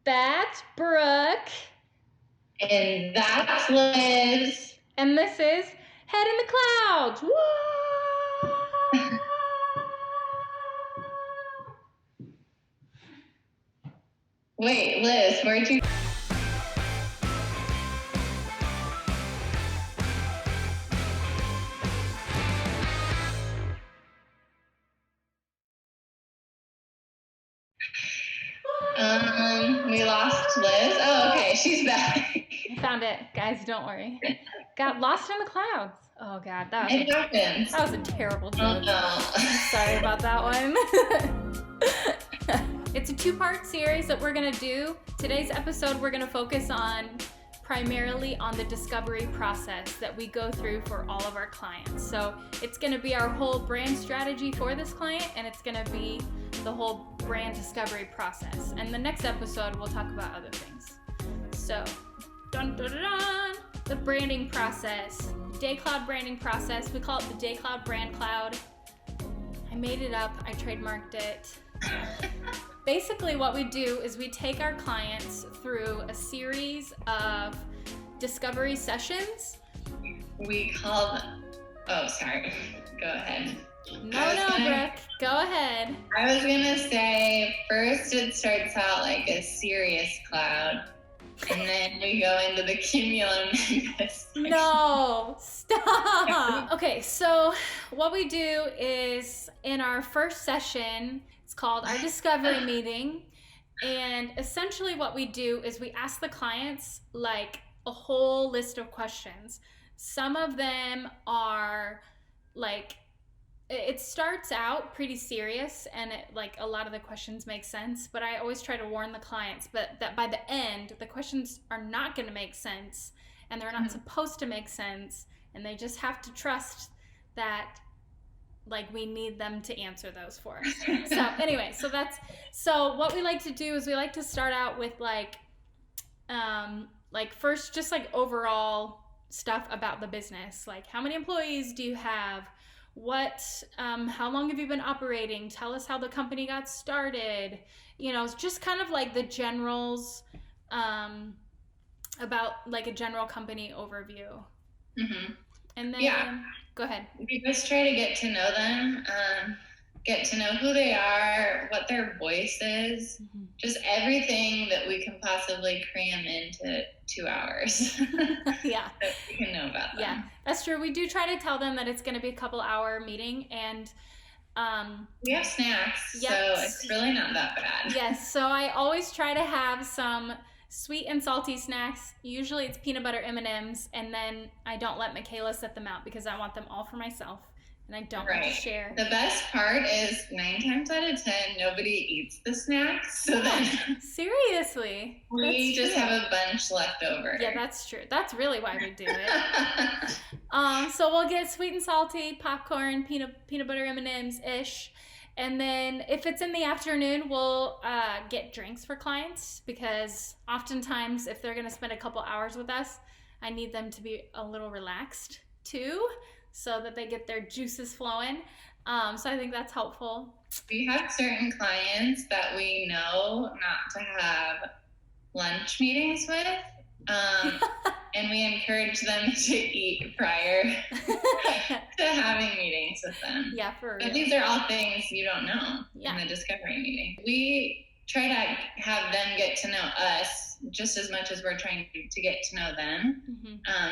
That's Brooke. And that's Liz. And this is Head in the Clouds. Whoa! Wait, Liz, where'd you... We lost Liz. Oh, okay, she's back. I found it. Guys, don't worry. Got lost in the clouds. Oh, God. That was a terrible joke. Oh, no. Sorry about that one. It's a two-part series that we're going to do. Today's episode, we're going to focus on primarily on the discovery process that we go through for all of our clients. So it's going to be our whole brand strategy for this client, and it's going to be the whole brand discovery process. And the next episode, we'll talk about other things. So, dun, dun, dun, dun, the branding process, Day Cloud branding process. We call it the Day Cloud Brand Cloud. I made it up. I trademarked it. Basically, what we do is we take our clients through a series of discovery sessions. We call them... Oh, sorry. Go ahead. No, Brooke. Go ahead. I was going to say, first it starts out like a serious cloud, and then we go into the cumulonimbus. No, stop. Okay, so what we do is in our first session, it's called our discovery meeting. And essentially what we do is we ask the clients like a whole list of questions. Some of them are like, it starts out pretty serious and like a lot of the questions make sense, but I always try to warn the clients that by the end, the questions are not going to make sense and they're not supposed to make sense, and they just have to trust that like we need them to answer those for us. So anyway, so what we like to do is we like to start out with like first just like overall stuff about the business, like how many employees do you have, how long have you been operating, tell us how the company got started, just kind of like the generals, about like a general company overview. Mm-hmm. And then go ahead. We just try to get to know them, get to know who they are, what their voice is, just everything that we can possibly cram into 2 hours. Yeah. That we can know about them. Yeah, that's true. We do try to tell them that it's going to be a couple-hour meeting, and we have snacks, so it's really not that bad. Yes, so I always try to have some sweet and salty snacks. Usually it's peanut butter M&Ms, and then I don't let Michaela set them out because I want them all for myself, and I don't want to share. The best part is 9 times out of 10, nobody eats the snacks, so then seriously, we just have a bunch left over. Yeah, that's true. That's really why we do it. So we'll get sweet and salty, popcorn, peanut butter M&Ms ish. And then if it's in the afternoon, we'll get drinks for clients, because oftentimes if they're going to spend a couple hours with us, I need them to be a little relaxed too, so that they get their juices flowing. So I think that's helpful. We have certain clients that we know not to have lunch meetings with. And we encourage them to eat prior to having meetings with them. Yeah, for real. But these are all things you don't know in the discovery meeting. We try to have them get to know us just as much as we're trying to get to know them,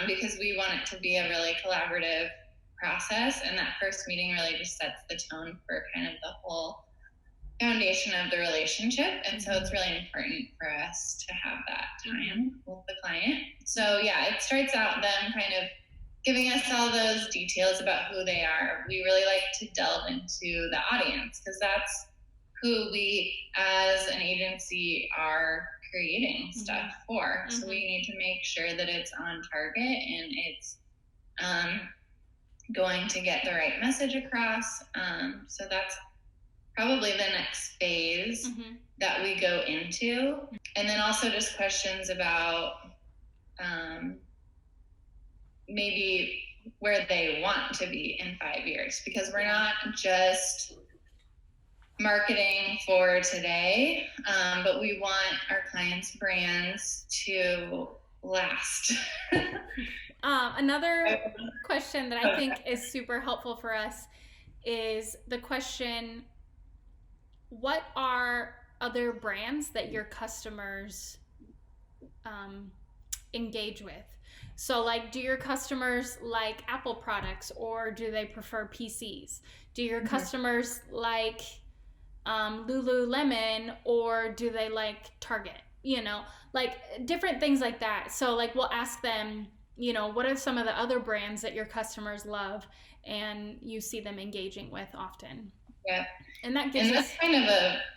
because we want it to be a really collaborative process, and that first meeting really just sets the tone for kind of the whole foundation of the relationship. And so it's really important for us to have that time with the client. So it starts out them kind of giving us all those details about who they are. We really like to delve into the audience, because that's who we as an agency are creating stuff for. So we need to make sure that it's on target and it's going to get the right message across. So that's probably the next phase that we go into. And then also just questions about maybe where they want to be in 5 years, because we're not just marketing for today, but we want our clients' brands to last. Another question that I think is super helpful for us is the question, what are other brands that your customers engage with? So like, do your customers like Apple products, or do they prefer PCs? Do your customers like Lululemon, or do they like Target? You know, like different things like that. So like, we'll ask them, you know, what are some of the other brands that your customers love and you see them engaging with often? Yeah. And that gives that's us kind of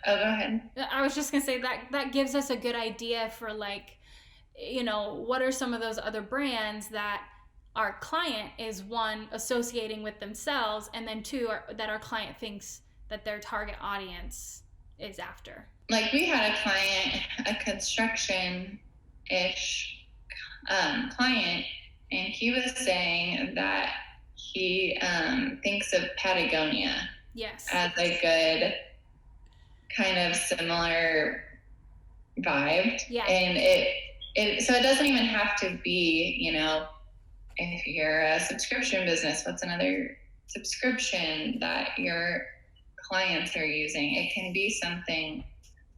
go ahead. I was just gonna say that gives us a good idea for, like, you know, what are some of those other brands that our client is, one, associating with themselves, and then two, that our client thinks that their target audience is after. Like, we had a client, a construction-ish client, and he was saying that he thinks of Patagonia as a good kind of similar vibe. Yeah. And so it doesn't even have to be, you know, if you're a subscription business, what's another subscription that your clients are using? It can be something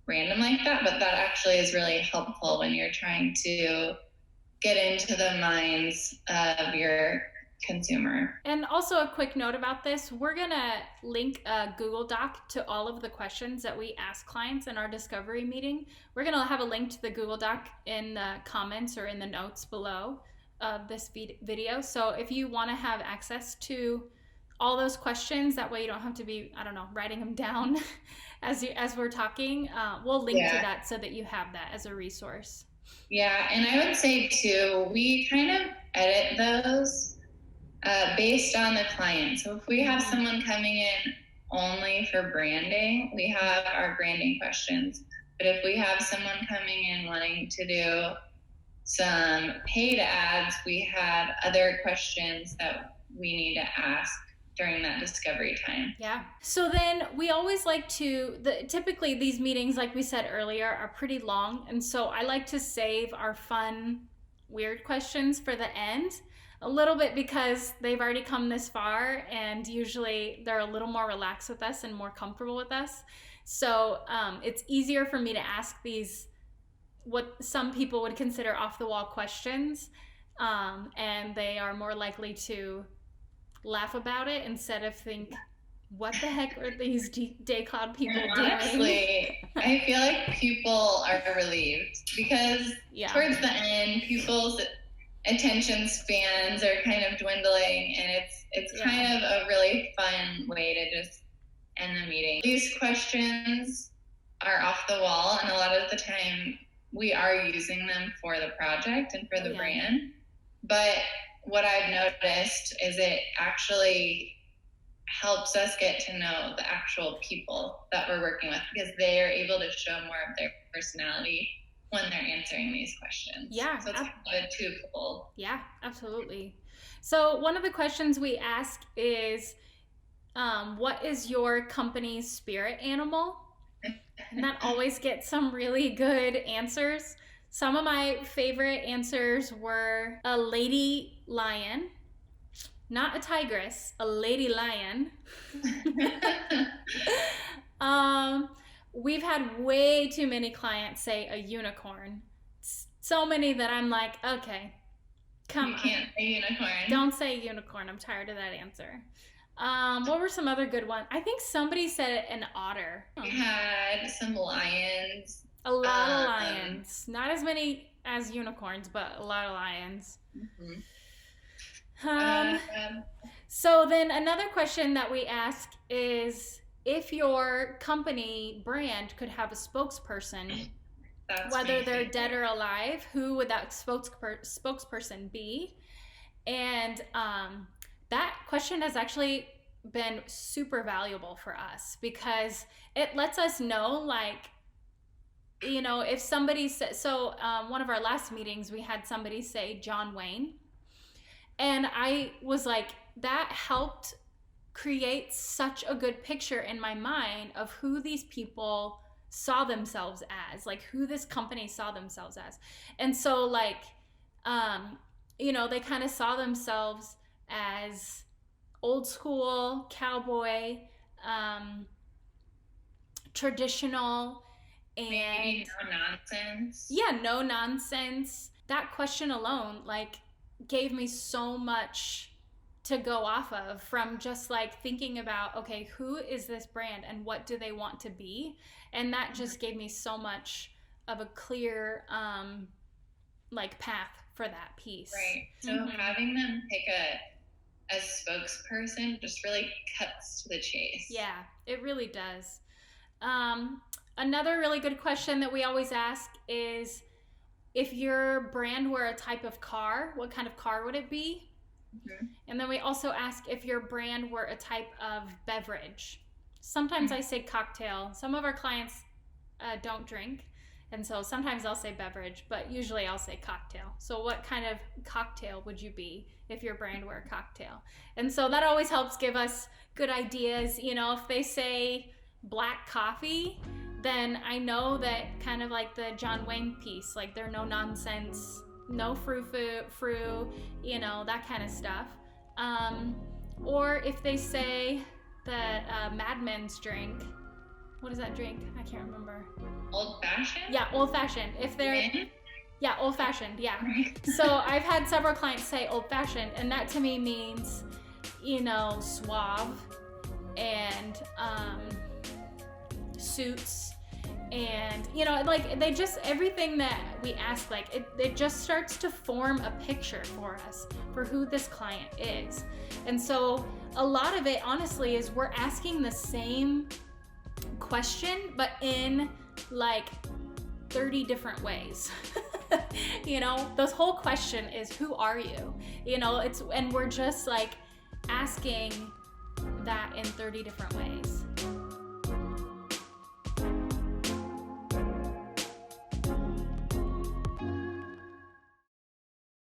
random like that, but that actually is really helpful when you're trying to get into the minds of your consumer. And also, a quick note about this, we're gonna link a Google Doc to all of the questions that we ask clients in our discovery meeting. We're gonna have a link to the Google Doc in the comments or in the notes below of this video. So if you want to have access to all those questions, that way you don't have to be, I don't know, writing them down as we're talking, we'll link to that so that you have that as a resource. Yeah, and I would say too, we kind of edit those based on the client. So if we have someone coming in only for branding, we have our branding questions. But if we have someone coming in wanting to do some paid ads, we have other questions that we need to ask during that discovery time. Yeah. So then we always like to, typically these meetings, like we said earlier, are pretty long. And so I like to save our fun, weird questions for the end a little bit, because they've already come this far and usually they're a little more relaxed with us and more comfortable with us. So it's easier for me to ask these, what some people would consider off the wall questions. And they are more likely to laugh about it instead of think, what the heck are these Daycloud people doing? Honestly, I feel like people are relieved because towards the end, people's attention spans are kind of dwindling, and it's kind of a really fun way to just end the meeting. These questions are off the wall, and a lot of the time we are using them for the project and for the brand. But what I've noticed is it actually helps us get to know the actual people that we're working with, because they are able to show more of their personality when they're answering these questions. Yeah. So it's kind of a twofold. Yeah, absolutely. So one of the questions we ask is, what is your company's spirit animal? And that always gets some really good answers. Some of my favorite answers were a lady lion, not a tigress, a lady lion. We've had way too many clients say a unicorn. So many that I'm like, okay, come on. You can't say unicorn. Don't say unicorn. I'm tired of that answer. What were some other good ones? I think somebody said an otter. We had some lions. A lot of lions. Not as many as unicorns, but a lot of lions. So then another question that we ask is, if your company brand could have a spokesperson, whether they're dead or alive, who would that spokesperson be? And that question has actually been super valuable for us, because it lets us know, like, you know, if somebody says, so one of our last meetings, we had somebody say John Wayne. And I was like, that helped creates such a good picture in my mind of who these people saw themselves as, like who this company saw themselves as. And so like, they kind of saw themselves as old school, cowboy, traditional, and maybe no nonsense. Yeah, no nonsense. That question alone like gave me so much to go off of, from just like thinking about, okay, who is this brand and what do they want to be? And that just gave me so much of a clear like path for that piece. Right. So having them pick a spokesperson just really cuts to the chase. Yeah, it really does. Another really good question that we always ask is, if your brand were a type of car, what kind of car would it be? And then we also ask if your brand were a type of beverage. Sometimes I say cocktail. Some of our clients don't drink, and so sometimes I'll say beverage, but usually I'll say cocktail. So what kind of cocktail would you be if your brand were a cocktail? And so that always helps give us good ideas. If they say black coffee, then I know that kind of like the John Wayne piece, like they're no nonsense, no frou, that kind of stuff. Or if they say the Mad Men's drink, what is that drink? I can't remember. Old fashioned? Yeah, old fashioned. If they're Yeah, old fashioned. Yeah. So I've had several clients say old fashioned, and that to me means, suave and suits. And like they just, everything that we ask, like it just starts to form a picture for us for who this client is. And so a lot of it honestly is we're asking the same question but in like 30 different ways. The whole question is, who are you? And we're just like asking that in 30 different ways.